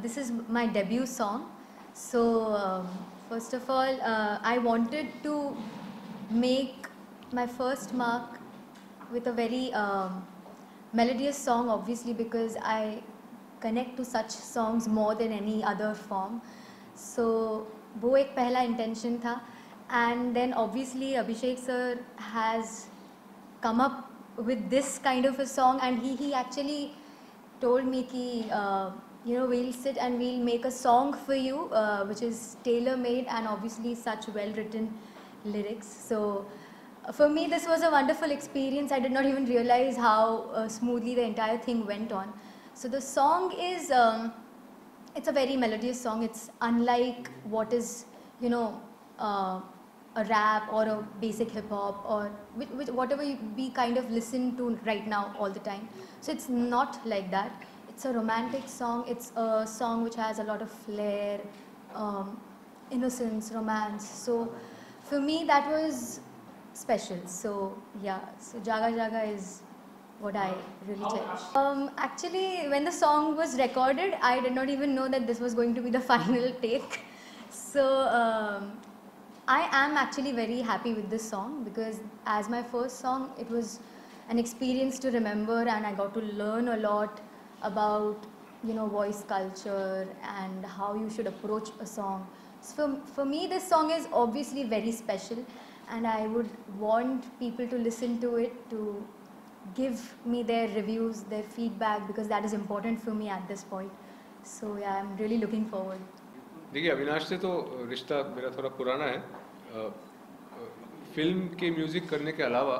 this is my debut song. So, first of all, I wanted to make my first mark with a very melodious song, obviously, because I connect to such songs more than any other form. So, वो एक पहला intention था, and then obviously Abhishek sir has come up with this kind of a song, and he actually told me ki we'll sit and we'll make a song for you which is tailor made and obviously such well written lyrics. So for me this was a wonderful experience. I did not even realize how smoothly the entire thing went on. So the song is it's a very melodious song. It's unlike what is a rap or a basic hip hop or whatever we kind of listen to right now all the time. So it's not like that. It's a romantic song. It's a song which has a lot of flair, innocence, romance. So for me that was special. So yeah, so Jaga Jaga is what I really cherish. Actually, when the song was recorded, I did not even know that this was going to be the final take. So I am actually very happy with this song because as my first song, it was an experience to remember, and I got to learn a lot about voice culture and how you should approach a song. So for me, this song is obviously very special, and I would want people to listen to it, to give me their reviews, their feedback, because that is important for me at this point. So yeah, I'm really looking forward. देखिए, अविनाश से तो रिश्ता मेरा थोड़ा पुराना है. Film के music करने के अलावा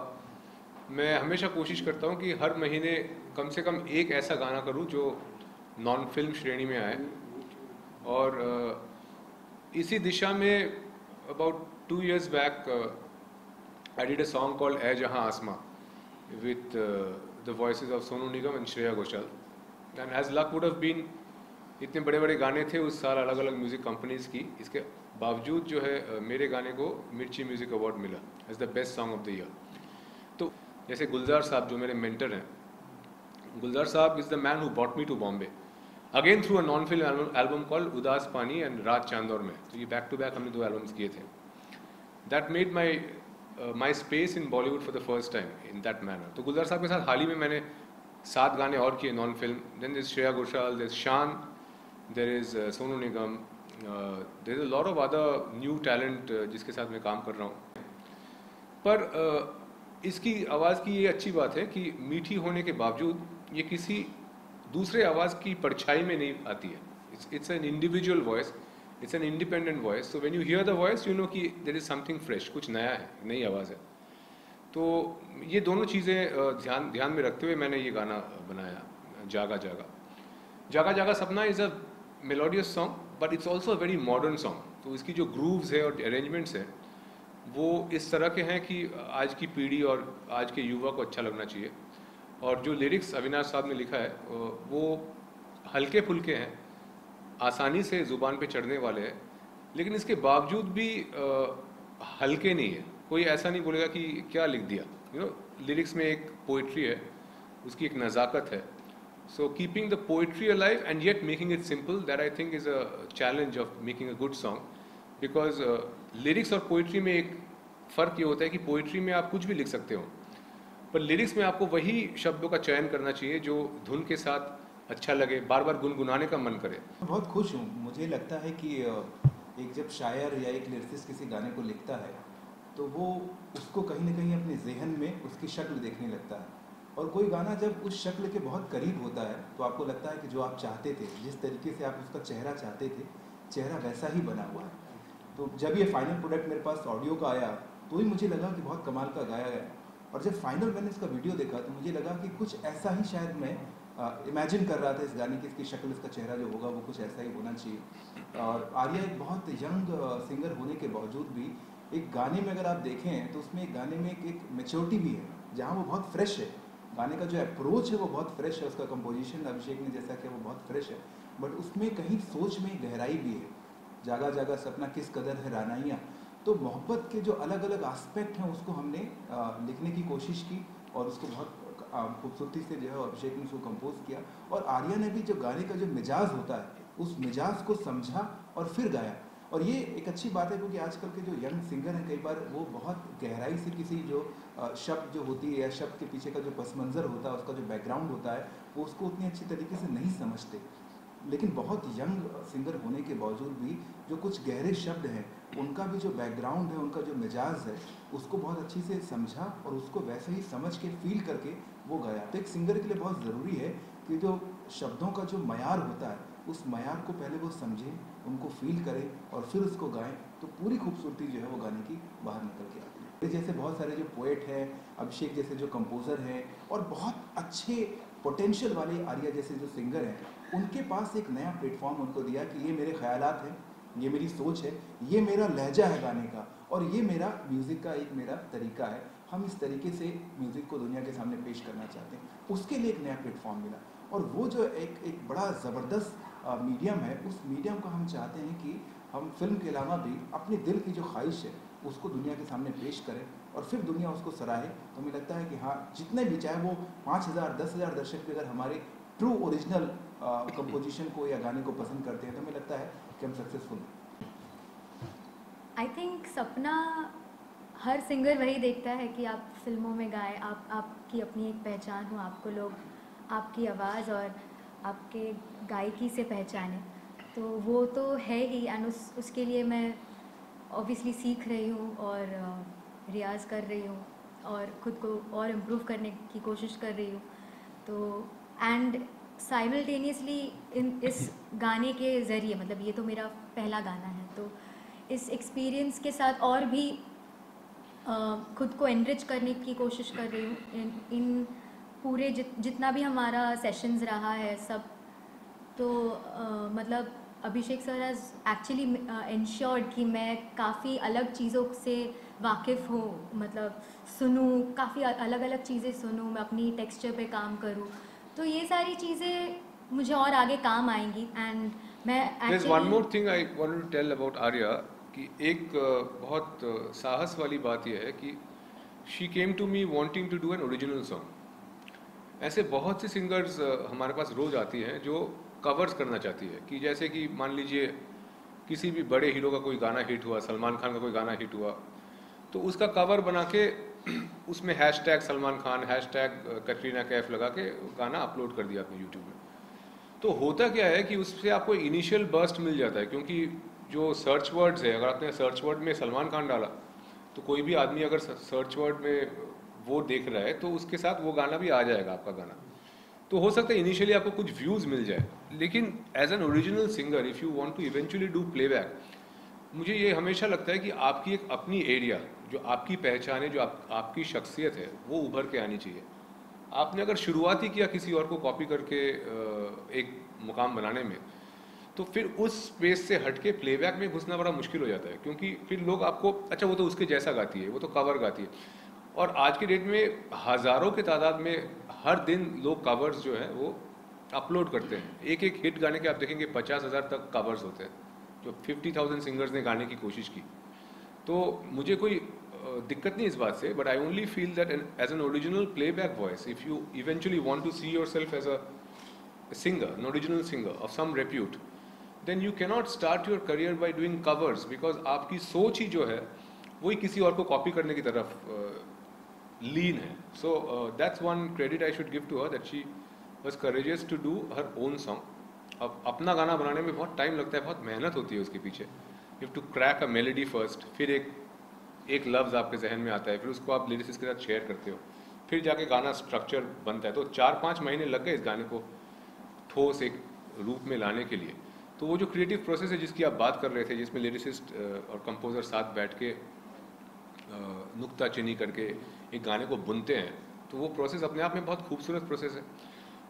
मैं हमेशा कोशिश करता हूँ कि हर महीने कम से कम एक ऐसा गाना करूँ जो नॉन फिल्म श्रेणी में आए. और इसी दिशा में about 2 years back I did a song called ऐ जहाँ आसमां with the voices of Sonu Nigam and Shreya Ghoshal. And as luck would have been, इतने बड़े बड़े गाने थे उस साल अलग अलग म्यूज़िक कंपनीज़ की. इसके बावजूद जो है मेरे गाने को मिर्ची म्यूज़िक अवार्ड मिला as the best song of the year. तो जैसे गुलजार साहब जो मेरे मेंटर हैं, गुलजार साहब is the man who bought me to Bombay again through a non film album called Udaas Paani and रात चांदौर में. तो ये बैक टू बैक हमने 2 एल्बम्स किए थे. That made my space in Bollywood for the first time in that manner. तो गुलजार साहब के साथ हाल ही में मैंने 7 गाने और किए non film. Then this Shreya Ghoshal, this Shaan, there is Sonu Nigam, there is a lot of other new talent जिसके साथ मैं काम कर रहा हूँ. पर इसकी आवाज़ की ये अच्छी बात है कि मीठी होने के बावजूद ये किसी दूसरे आवाज़ की परछाई में नहीं आती है. It's an individual voice, it's an independent voice. So when you hear the voice, you know कि there is something fresh, कुछ नया है, नई आवाज़ है. तो ये दोनों चीज़ें ध्यान में रखते हुए मैंने ये गाना बनाया, जागा जागा. जागा जागा सपना is a melodious song but it's also a very modern song. तो इसकी जो ग्रूव्स है और अरेंजमेंट्स हैं वो इस तरह के हैं कि आज की पीढ़ी और आज के युवा को अच्छा लगना चाहिए. और जो लिरिक्स अविनाश साहब ने लिखा है वो हल्के फुल्के हैं, आसानी से ज़ुबान पे चढ़ने वाले हैं, लेकिन इसके बावजूद भी हल्के नहीं है. कोई ऐसा नहीं बोलेगा कि क्या लिख दिया. लिरिक्स में एक पोइट्री है, उसकी एक नज़ाकत है. So keeping the poetry alive and yet making it simple, that I think is a challenge of making a good song. Because lyrics और poetry में एक फ़र्क ये होता है कि poetry में आप कुछ भी लिख सकते हो, पर lyrics में आपको वही शब्दों का चयन करना चाहिए जो धुन के साथ अच्छा लगे, बार बार गुनगुनाने का मन करे. बहुत खुश हूँ. मुझे लगता है कि एक जब शायर या एक लिरिसिस्ट किसी गाने को लिखता है तो वो उसको कहीं ना कहीं अपने जहन में उसकी शक्ल देखने लगता है. और कोई गाना जब उस शक्ल के बहुत करीब होता है तो आपको लगता है कि जो आप चाहते थे, जिस तरीके से आप उसका चेहरा चाहते थे, चेहरा वैसा ही बना हुआ है. तो जब ये फाइनल प्रोडक्ट मेरे पास ऑडियो का आया तो ही मुझे लगा कि बहुत कमाल का गाया गया. और जब फाइनल मैंने इसका वीडियो देखा तो मुझे लगा कि कुछ ऐसा ही शायद मैं इमेजिन कर रहा था इस गाने की. इसकी शक्ल, इसका चेहरा जो होगा वो कुछ ऐसा ही होना चाहिए. और आर्या एक बहुत यंग सिंगर होने के बावजूद भी एक गाने में अगर आप देखें तो उसमें एक गाने में एक मेच्योरिटी भी है जहाँ वो बहुत फ्रेश है. गाने का जो अप्रोच है वो बहुत फ्रेश है, उसका कंपोजिशन अभिषेक ने जैसा किया वो बहुत फ्रेश है, बट उसमें कहीं सोच में गहराई भी है. जागा जागा सपना किस कदर है रानाइयाँ. तो मोहब्बत के जो अलग अलग एस्पेक्ट हैं उसको हमने लिखने की कोशिश की और उसको बहुत खूबसूरती से जो है अभिषेक ने उसको कंपोज किया. और आर्या ने भी जो गाने का जो मिजाज होता है उस मिजाज को समझा और फिर गाया। और ये एक अच्छी बात है क्योंकि आजकल के जो यंग सिंगर हैं कई बार वो बहुत गहराई से किसी जो शब्द जो होती है या शब्द के पीछे का जो पस मंज़र होता है, उसका जो बैकग्राउंड होता है, वो उसको उतनी अच्छी तरीके से नहीं समझते। लेकिन बहुत यंग सिंगर होने के बावजूद भी जो कुछ गहरे शब्द हैं, उनका भी जो बैकग्राउंड है, उनका जो मिजाज है, उसको बहुत अच्छी से समझा और उसको वैसे ही समझ के फील करके वो गाया। तो एक सिंगर के लिए बहुत ज़रूरी है कि जो शब्दों का जो मयार होता है, उस मयार को पहले वो समझें, उनको फील करें और फिर उसको गाएं, तो पूरी खूबसूरती जो है वो गाने की बाहर निकल के आती है। जैसे बहुत सारे जो पोएट हैं, अभिषेक जैसे जो कंपोज़र हैं और बहुत अच्छे पोटेंशियल वाले आर्या जैसे जो सिंगर हैं, उनके पास एक नया प्लेटफॉर्म उनको दिया कि ये मेरे ख्यालात हैं, ये मेरी सोच है, ये मेरा लहजा है गाने का और ये मेरा म्यूज़िक का एक मेरा तरीका है। हम इस तरीके से म्यूज़िक को दुनिया के सामने पेश करना चाहते हैं। उसके लिए एक नया प्लेटफॉर्म मिला और वो जो एक बड़ा ज़बरदस्त मीडियम है, उस मीडियम को हम चाहते हैं कि हम फिल्म के अलावा भी अपने दिल की जो ख्वाहिश है उसको दुनिया के सामने पेश करें और फिर दुनिया उसको सराहे। तो मुझे लगता है कि हाँ, जितने भी, चाहे वो 5,000 10,000 दर्शक भी अगर हमारे ट्रू ओरिजिनल कंपोजिशन को या गाने को पसंद करते हैं, तो मुझे लगता है कि हम सक्सेसफुल हैं। आई थिंक सपना हर सिंगर वही देखता है कि आप फिल्मों में गाएं, आपकी अपनी एक पहचान हो, आपको लोग आपकी आवाज़ और आपके गायकी से पहचाने। तो वो तो है ही, एंड उसके लिए मैं ऑब्वियसली सीख रही हूँ और रियाज़ कर रही हूँ और ख़ुद को और इम्प्रूव करने की कोशिश कर रही हूँ। तो एंड साइमल्टेनियसली इस गाने के ज़रिए, मतलब ये तो मेरा पहला गाना है, तो इस एक्सपीरियंस के साथ और भी ख़ुद को एनरिच करने की कोशिश कर रही हूँ इन पूरे जितना भी हमारा सेशंस रहा है सब। तो मतलब अभिषेक सर हैज़ एक्चुअली इंश्योर्ड कि मैं काफ़ी अलग चीज़ों से वाकिफ़ हूँ, मतलब सुनूँ, काफ़ी अलग अलग चीज़ें सुनूँ, मैं अपनी टेक्सचर पे काम करूँ। तो ये सारी चीज़ें मुझे और आगे काम आएंगी। एंड मैं There's one more thing I wanted to tell about Arya कि एक बहुत साहस वाली बात यह है कि she came to me wanting to do an original song। ऐसे बहुत से सिंगर्स हमारे पास रोज आती हैं जो कवर्स करना चाहती है, कि जैसे कि मान लीजिए किसी भी बड़े हीरो का कोई गाना हिट हुआ, सलमान खान का कोई गाना हिट हुआ, तो उसका कवर बना के उसमें हैशटैग सलमान खान, हैशटैग कटरीना कैफ लगा के गाना अपलोड कर दिया अपने यूट्यूब में। तो होता क्या है कि उससे आपको इनिशियल बर्स्ट मिल जाता है, क्योंकि जो सर्च वर्ड्स है, अगर आपने सर्च वर्ड में सलमान खान डाला तो कोई भी आदमी अगर सर्च वर्ड में वो देख रहा है तो उसके साथ वो गाना भी आ जाएगा, आपका गाना। तो हो सकता है इनिशियली आपको कुछ व्यूज़ मिल जाए, लेकिन as an original singer if you want to eventually do playback, मुझे ये हमेशा लगता है कि आपकी एक अपनी एरिया, जो आपकी पहचान है, जो आपकी शख्सियत है, वो उभर के आनी चाहिए। आपने अगर शुरुआत ही किया किसी और को कॉपी करके एक मुकाम बनाने में, तो फिर उस स्पेस से हट के प्लेबैक में घुसना बड़ा मुश्किल हो जाता है, क्योंकि फिर लोग आपको, अच्छा वो तो उसके जैसा गाती है, वो तो कवर गाती है। और आज के डेट में हज़ारों के तादाद में हर दिन लोग कवर्स जो है वो अपलोड करते हैं। एक एक हिट गाने के आप देखेंगे 50,000 तक कवर्स होते हैं, जो 50,000 सिंगर्स ने गाने की कोशिश की। तो मुझे कोई दिक्कत नहीं इस बात से, but I only feel that as an original playback voice, if you eventually want to see yourself as a singer, an original singer of some repute, then you cannot start your career by doing covers, because आपकी सोच ही जो है वही किसी और को copy करने की तरफ लीन है। So that's one credit I should give to her, that she was courageous to do her own song. अब अपना गाना बनाने में बहुत टाइम लगता है, बहुत मेहनत होती है उसके पीछे। You have to crack a melody first, फिर एक लफ्ज़ आपके जहन में आता है, फिर उसको आप लिरिसिस्ट के साथ शेयर करते हो, फिर जाके गाना स्ट्रक्चर बनता है। तो 4-5 महीने लग गए इस गाने को ठोस एक रूप में लाने के लिए। तो वो जो क्रिएटिव प्रोसेस है जिसकी आप बात कर रहे थे, जिसमें लिरिसिस्ट और कंपोजर साथ बैठ के नुक्ताचीनी करके एक गाने को बुनते हैं, तो वो प्रोसेस अपने आप में बहुत खूबसूरत प्रोसेस है।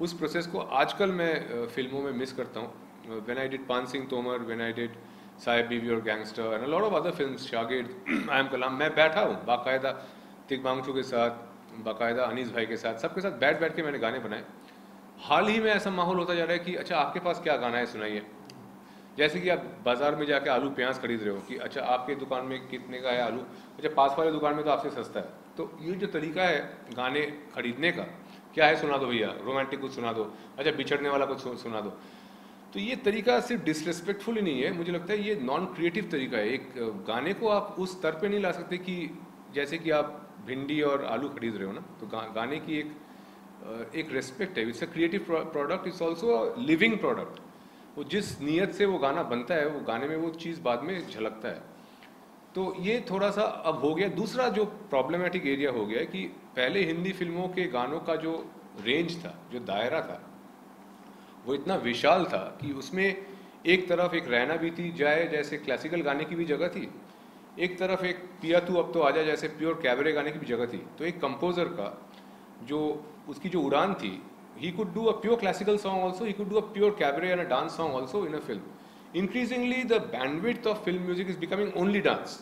उस प्रोसेस को आजकल मैं फिल्मों में मिस करता हूँ। व्हेन आई डिड पान Singh Tomar, when I did Sahib बीवी और gangster and a lot of other films, शागिर्द, आई एम कलाम, मैं बैठा हूँ बाकायदा तिग्मांशु के साथ, बाकायदा अनीस भाई के साथ, सबके साथ बैठ के मैंने गाने बनाए। हाल ही में ऐसा माहौल होता जा रहा है कि अच्छा आपके पास क्या गाना है सुनाइए। जैसे कि आप बाज़ार में जाके आलू प्याज खरीद रहे हो कि अच्छा आपके दुकान में कितने का है आलू, अच्छा पास वाले दुकान में तो आपसे सस्ता है। तो ये जो तरीका है गाने खरीदने का, क्या है सुना दो भैया, रोमांटिक कुछ सुना दो, अच्छा बिछड़ने वाला कुछ सुना दो। तो ये तरीका सिर्फ डिसरिस्पेक्टफुल ही नहीं है, मुझे लगता है ये नॉन क्रिएटिव तरीका है। एक गाने को आप उस स्तर पे नहीं ला सकते कि जैसे कि आप भिंडी और आलू खरीद रहे हो ना, तो गाने की एक रेस्पेक्ट है। It's a creative product, it's also a living product. वो जिस नीयत से वो गाना बनता है, वो गाने में वो चीज़ बाद में झलकता है। तो ये थोड़ा सा अब हो गया। दूसरा जो प्रॉब्लमेटिक एरिया हो गया है कि पहले हिंदी फिल्मों के गानों का जो रेंज था, जो दायरा था, वो इतना विशाल था कि उसमें एक तरफ एक रहना भी थी जाए जैसे क्लासिकल गाने की भी जगह थी, एक तरफ एक पिया तू अब तो आजा जैसे प्योर कैबरे गाने की भी जगह थी। तो एक कंपोजर का जो उसकी जो उड़ान थी, he could do a pure classical song also, he could do a pure cabaret and a dance song also in a film. Increasingly the bandwidth of film music is becoming only dance.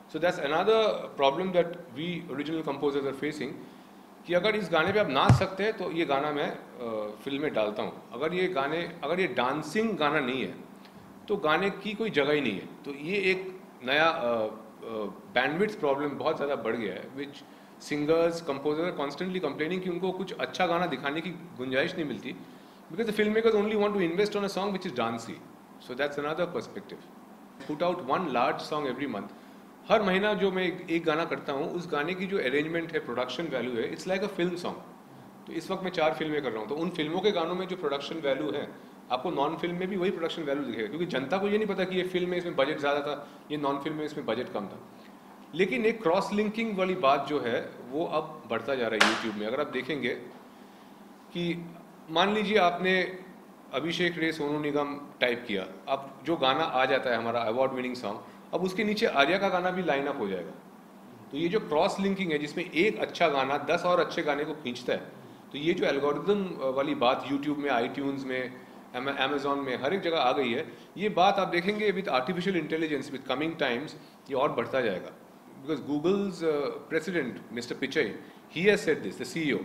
So that's another problem that we original composers are facing, कि अगर इस गाने पे आप नाच सकते हैं तो ये गाना मैं फिल्म में डालता हूँ। अगर ये डांसिंग गाना नहीं है तो गाने की कोई जगह ही नहीं है। तो ये एक नया बैंडविड्थ प्रॉब्लम बहुत ज़्यादा बढ़ गया है, विच सिंगर्स कंपोजर कॉन्स्टेंटली कंप्लेनिंग कि उनको कुछ अच्छा गाना दिखाने की गुंजाइश नहीं मिलती, because the film makers only want to invest on a song which is dancy. So that's another perspective. Put out one large song every month. हर महीना जो मैं एक गाना करता हूँ, उस गाने की जो अरेंजमेंट है, प्रोडक्शन वैल्यू है, it's like a film song. तो इस वक्त मैं 4 फिल्में कर रहा हूँ, तो उन फिल्मों के गानों में जो प्रोडक्शन वैल्यू है, आपको नॉन फिल्म में भी वही प्रोडक्शन वैल्यू दिखेगा, क्योंकि जनता को ये नहीं पता कि ये फिल्म में इसमें बजट ज़्यादा था, ये नॉन फिल्म में इसमें बजट कम था। लेकिन एक क्रॉस लिंकिंग वाली बात जो है वो अब बढ़ता जा रहा है यूट्यूब में। अगर आप देखेंगे कि मान लीजिए आपने अभिषेक रे सोनू निगम टाइप किया, अब जो गाना आ जाता है हमारा अवार्ड विनिंग सॉन्ग, अब उसके नीचे आर्या का गाना भी लाइन अप हो जाएगा। तो ये जो क्रॉस लिंकिंग है, जिसमें एक अच्छा गाना 10 और अच्छे गाने को खींचता है, तो ये जो एल्गोरिदम वाली बात यूट्यूब में, आईट्यून्स में, अमेजॉन में, हर एक जगह आ गई है, ये बात आप देखेंगे with artificial intelligence, with coming times ये और बढ़ता जाएगा। Because Google's president mister Pichai, he has said this, the CEO,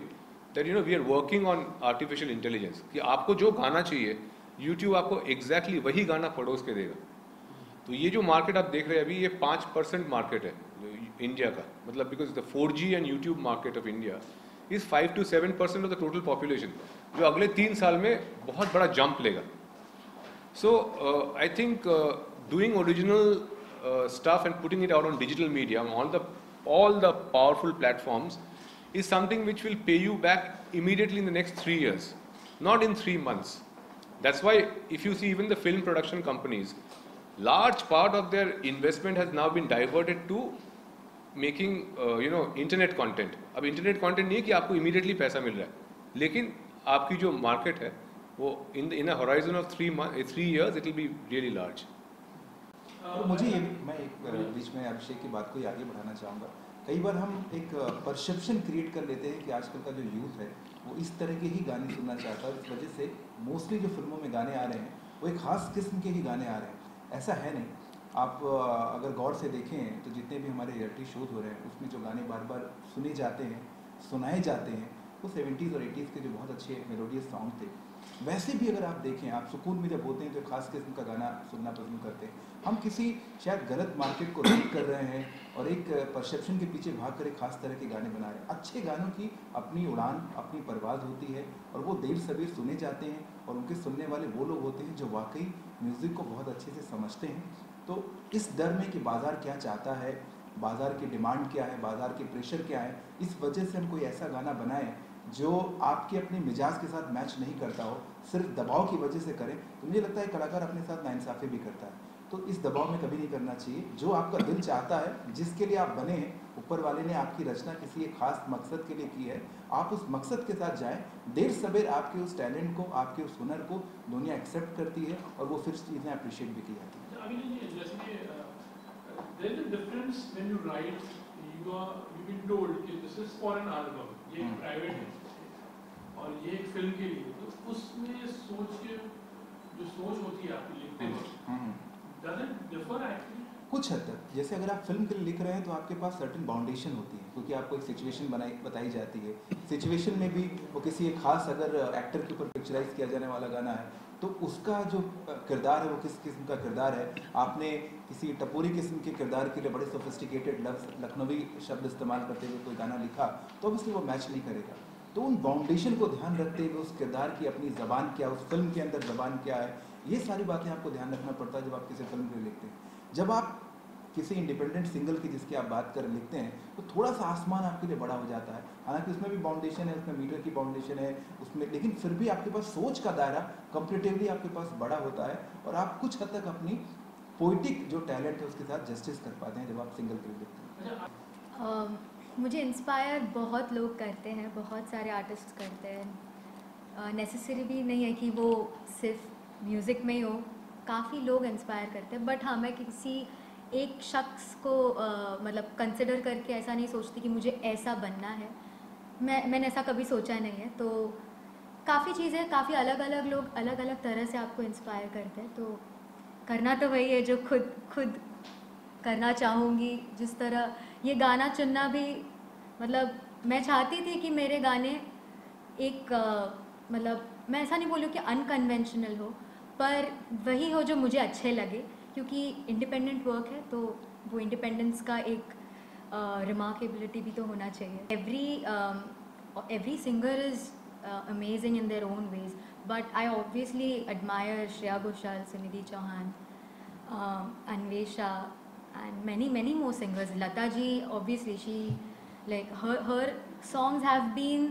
that we are working on artificial intelligence, कि आपको जो गाना चाहिए यूट्यूब आपको एग्जैक्टली वही गाना पड़ोस के देगा। तो ये जो मार्केट आप देख रहे हैं अभी, ये 5% मार्केट है इंडिया का, मतलब because the 4G and YouTube market of India is 5 to 7% of the total population, जो अगले 3 साल में बहुत बड़ा जंप लेगा। So I think doing original stuff and putting it out on digital media on all the powerful platforms is something which will pay you back immediately in the next 3 years, not in 3 months. That's why if you see even the film production companies, large part of their investment has now been diverted to making internet content. अब internet content नहीं है कि आपको immediately पैसा मिल रहा है, लेकिन आपकी जो market है वो in a horizon of 3 years it will be really large. तो मुझे ये, मैं एक बीच में अभिषेक की बात को ही आगे बढ़ाना चाहूँगा। कई बार हम एक परसेप्शन क्रिएट कर लेते हैं कि आजकल का जो यूथ है वो इस तरह के ही गाने सुनना चाहता है, इस वजह से मोस्टली जो फिल्मों में गाने आ रहे हैं वो एक ख़ास किस्म के ही गाने आ रहे हैं। ऐसा है नहीं। आप अगर गौर से देखें तो जितने भी हमारे रियलिटी शोज हो रहे हैं उसमें जो गाने बार बार सुने जाते हैं, सुनाए जाते हैं, वो 70s और 80s के जो बहुत अच्छे मेलोडियस सॉन्ग थे। वैसे भी अगर आप देखें, आप सुकून में जब होते हैं तो खास किस्म का गाना सुनना पसंद करते हैं। हम किसी शायद गलत मार्केट को रीड कर रहे हैं और एक परसेप्शन के पीछे भाग कर एक खास तरह के गाने बना रहे हैं। अच्छे गानों की अपनी उड़ान, अपनी परवाज़ होती है और वो देर सवेर सुने जाते हैं, और उनके सुनने वाले वो लोग होते हैं जो वाकई म्यूज़िक को बहुत अच्छे से समझते हैं। तो इस डर में कि बाज़ार क्या चाहता है, बाज़ार की डिमांड क्या है, बाज़ार के प्रेशर क्या है, इस वजह से हम कोई ऐसा गाना बनाएं जो आपके अपने मिजाज के साथ मैच नहीं करता हो, सिर्फ दबाव की वजह से करें, तो मुझे लगता है कलाकार अपने साथ नाइंसाफ़ी भी करता है। तो इस दबाव में कभी नहीं करना चाहिए। जो आपका दिल चाहता है, जिसके लिए आप बने हैं, ऊपर वाले ने आपकी रचना किसी एक खास मकसद के लिए की है, आप उस मकसद के साथ जाएं। देर सवेर आपके उस टैलेंट को, आपके उस हुनर को दुनिया एक्सेप्ट करती है और वो फिर चीज़ें अप्रिशिएट भी की जाती हैं। और ये एक फिल्म के लिए, तो उसमें सोच के जो सोच होती है आपकी लिखते वक्त, does it differ actually? कुछ हद तक, जैसे अगर आप फिल्म के लिए लिख रहे हैं तो आपके पास सर्टेन बाउंडेशन होती है, क्योंकि आपको एक सिचुएशन बताई जाती है। सिचुएशन में भी वो किसी एक खास अगर एक्टर के ऊपर पिक्चराइज किया जाने वाला गाना है तो उसका जो किरदार है वो किस किस्म का किरदार है। आपने किसी टपोरी किस्म के किरदार के लिए बड़े सोफिस्टिकेटेड लफ्ज़, लखनवी शब्द इस्तेमाल करते हुए कोई गाना लिखा तो ऑब्वियसली वो मैच नहीं करेगा। तो उन बाउंडेशन को ध्यान रखते हुए उस किरदार की अपनी ज़बान क्या, उस फिल्म के अंदर ज़बान क्या है, ये सारी बातें आपको ध्यान रखना पड़ता है जब आप किसी फिल्म के लिए लिखते हैं। जब आप किसी इंडिपेंडेंट सिंगल की जिसकी आप बात कर लिखते हैं तो थोड़ा सा आसमान आपके लिए बड़ा हो जाता है। हालांकि उसमें भी बाउंडेशन है, उसमें मीटर की बाउंडेशन है उसमें, लेकिन फिर भी आपके पास सोच का दायरा कंपेरेटिवली आपके पास बड़ा होता है और आप कुछ हद तक अपनी पोइटिक जो टैलेंट है उसके साथ जस्टिस कर पाते हैं जब आप सिंगल के लिए लिखते हैं। मुझे इंस्पायर बहुत लोग करते हैं, बहुत सारे आर्टिस्ट करते हैं। नेसेसरी भी नहीं है कि वो सिर्फ म्यूज़िक में ही हो, काफ़ी लोग इंस्पायर करते हैं। बट हाँ, मैं किसी एक शख्स को मतलब कंसिडर करके ऐसा नहीं सोचती कि मुझे ऐसा बनना है। मैंने ऐसा कभी सोचा नहीं है। तो काफ़ी चीज़ें, काफ़ी अलग अलग लोग अलग अलग तरह से आपको इंस्पायर करते हैं। तो करना तो वही है जो खुद करना चाहूँगी। जिस तरह ये गाना चुनना भी, मतलब मैं चाहती थी कि मेरे गाने एक मतलब मैं ऐसा नहीं बोलूँ कि अनकन्वेंशनल हो, पर वही हो जो मुझे अच्छे लगे, क्योंकि इंडिपेंडेंट वर्क है तो वो इंडिपेंडेंस का एक रिमार्केबिलिटी भी तो होना चाहिए। Every singer is amazing in their own ways, but I obviously admire Shreya Ghoshal, Sunidhi Chauhan, Anvesha and many more singers. Lata ji, obviously, she like her songs have been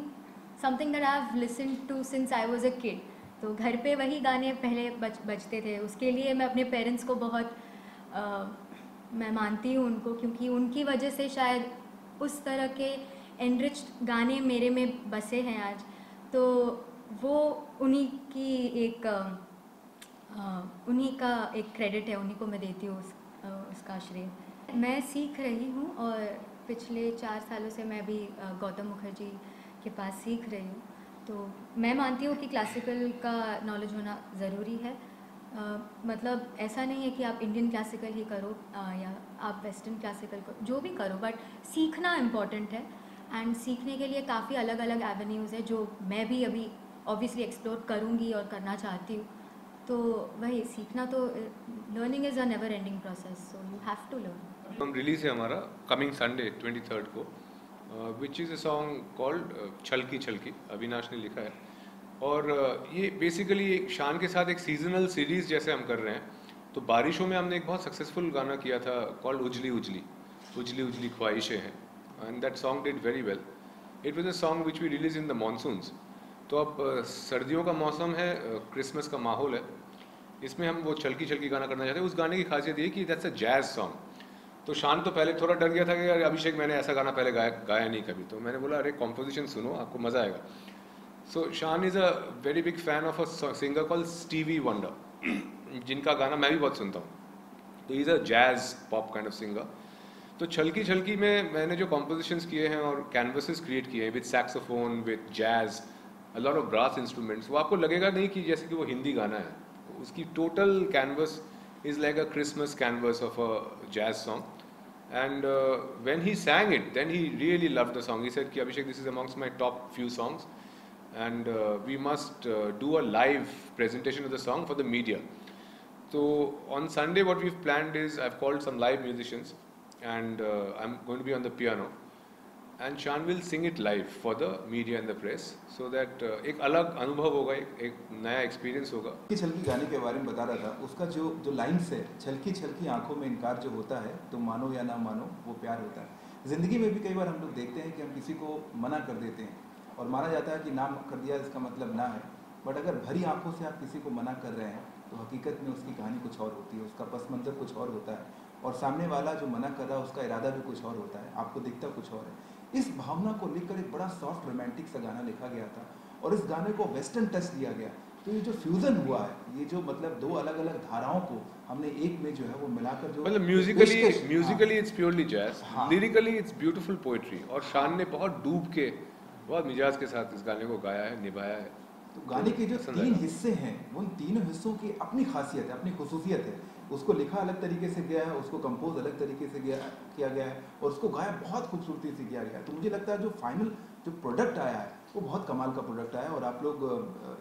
something that I've listened to since I was a kid. तो घर पे वही गाने पहले बजते थे। उसके लिए मैं अपने पेरेंट्स को बहुत मैं मानती हूँ उनको, क्योंकि उनकी वजह से शायद उस तरह के एनरिच्ड गाने मेरे में बसे हैं आज। तो वो उन्हीं की एक उन्हीं का एक क्रेडिट है, उन्हीं को मैं देती हूँ उसका श्रेय। मैं सीख रही हूँ और पिछले 4 सालों से मैं भी गौतम मुखर्जी के पास सीख रही हूँ। तो मैं मानती हूँ कि क्लासिकल का नॉलेज होना ज़रूरी है। मतलब ऐसा नहीं है कि आप इंडियन क्लासिकल ही करो या आप वेस्टर्न क्लासिकल को जो भी करो, बट सीखना इम्पॉर्टेंट है। एंड सीखने के लिए काफ़ी अलग अलग एवेन्यूज़ है जो मैं भी अभी ऑब्वियसली एक्सप्लोर करूँगी और करना चाहती हूँ। तो वही सीखना, तो learning is a never ending process, so you have to learn. हम रिलीज है हमारा कमिंग संडे 23 को, which is a song called छलकी छलकी, अविनाश ने लिखा है। और ये बेसिकली एक शान के साथ एक सीजनल सीरीज जैसे हम कर रहे हैं। तो बारिशों में हमने एक बहुत सक्सेसफुल गाना किया था कॉल्ड उजली उजली, उजली उजली ख्वाहिशें हैं, and that song did very well. It was a song which we release in the monsoons. तो अब सर्दियों का मौसम है, क्रिसमस का माहौल है, इसमें हम वो छलकी छलकी गाना करना चाहते हैं। उस गाने की खासियत ये कि दैट्स अ जैज सॉन्ग। तो शान तो पहले थोड़ा डर गया था कि यार अभिषेक मैंने ऐसा गाना पहले गाया नहीं कभी। तो मैंने बोला अरे कॉम्पोजिशन सुनो, आपको मज़ा आएगा। सो शान is a very big fan of a singer called Stevie wonder, जिनका गाना मैं भी बहुत सुनता हूँ। तो is a jazz pop kind of singer. तो छलकी छलकी में मैंने जो कॉम्पोजिशंस किए हैं और कैनवसेस क्रिएट किए हैं with saxophone, with jazz, a lot of brass instruments, वो आपको लगेगा नहीं कि जैसे कि वो हिंदी गाना है। उसकी total canvas is like a Christmas canvas of a jazz song. And when he sang it, then he really loved the song. He said, "Ki Abhishek, this is amongst my top few songs, and we must do a live presentation of the song for the media." So on Sunday, what we've planned is I've called some live musicians, and I'm going to be on the piano, and Shan will sing it live for the media and the press, so that एक अलग अनुभव होगा, एक नया experience होगा। छलकी छलकी गाने के बारे में बता रहा था, उसका जो लाइन्स है, छलकी छलकी आंखों में इनकार जो होता है, तो मानो या ना मानो वो प्यार होता है। ज़िंदगी में भी कई बार हम लोग देखते हैं कि हम किसी को मना कर देते हैं और माना जाता है कि ना कर दिया इसका मतलब ना है। बट अगर भरी आंखों से आप किसी को मना कर रहे हैं तो हकीकत में उसकी कहानी कुछ और होती है, उसका पस मंज़र कुछ और होता है, और सामने वाला जो मना कर रहा है उसका इरादा भी कुछ और होता है, आपको दिखता कुछ और है। इस भावना को लेकर एक बड़ा सॉफ्ट रोमांटिक सा गाना लिखा गया था और इस गाने को वेस्टर्न टच दिया गया। तो ये जो फ्यूजन हुआ है, ये जो मतलब दो अलग अलग धाराओं को हमने एक में जो है वो मिलाकर जो मतलब Musically it's purely jazz, lyrically it's beautiful poetry, और शान ने बहुत डूब के बहुत मिजाज के साथ इस गाने को गाया है, निभाया है। तो गाने के जो 3 हिस्से हैं, उन तीनों हिस्सों की अपनी खासियत है, अपनी खुसूसियत है। उसको लिखा अलग तरीके से गया है, उसको कंपोज अलग तरीके से किया गया है, और उसको गाया बहुत खूबसूरती से किया गया है। तो मुझे लगता है जो फाइनल जो प्रोडक्ट आया है वो बहुत कमाल का प्रोडक्ट आया। और आप लोग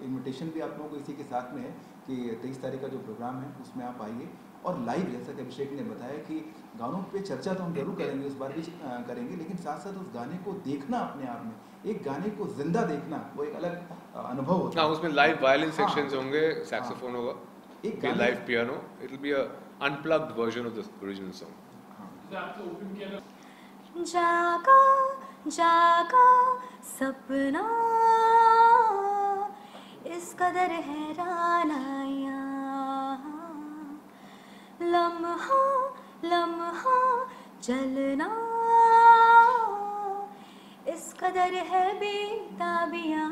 इनविटेशन भी आप लोगों को इसी के साथ में है कि 23 तारीख का जो प्रोग्राम है उसमें आप आइए और लाइव, जैसा कि अभिषेक ने बताया कि गानों पे चर्चा तो हम जरूर करेंगे, उस बार भी करेंगे, लेकिन साथ साथ उस गाने को देखना, अपने आप में एक गाने को जिंदा देखना वो एक अलग अनुभव होता है। उसमें लाइव वायलिन हाँ। सेक्शंस होंगे, सैक्सोफोन होगा, एक फिर गाने live piano, it will be a unplugged version of the original song. जैसे आपने ओपन किया था, जागा जागा सपना इस कदर हैरान आया, लम्हा लम्हा चलना इस कदर है बेताबिया,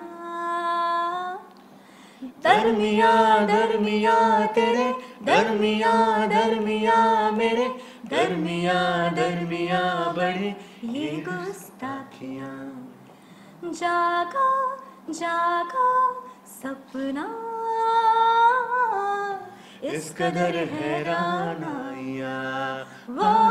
दरमिया दरमिया तेरे दरमिया दरमिया मेरे दरमिया दरमिया बड़े ये गुस्ताखियाँ, जागा जागा सपना इस कदर हैरान आया, वाह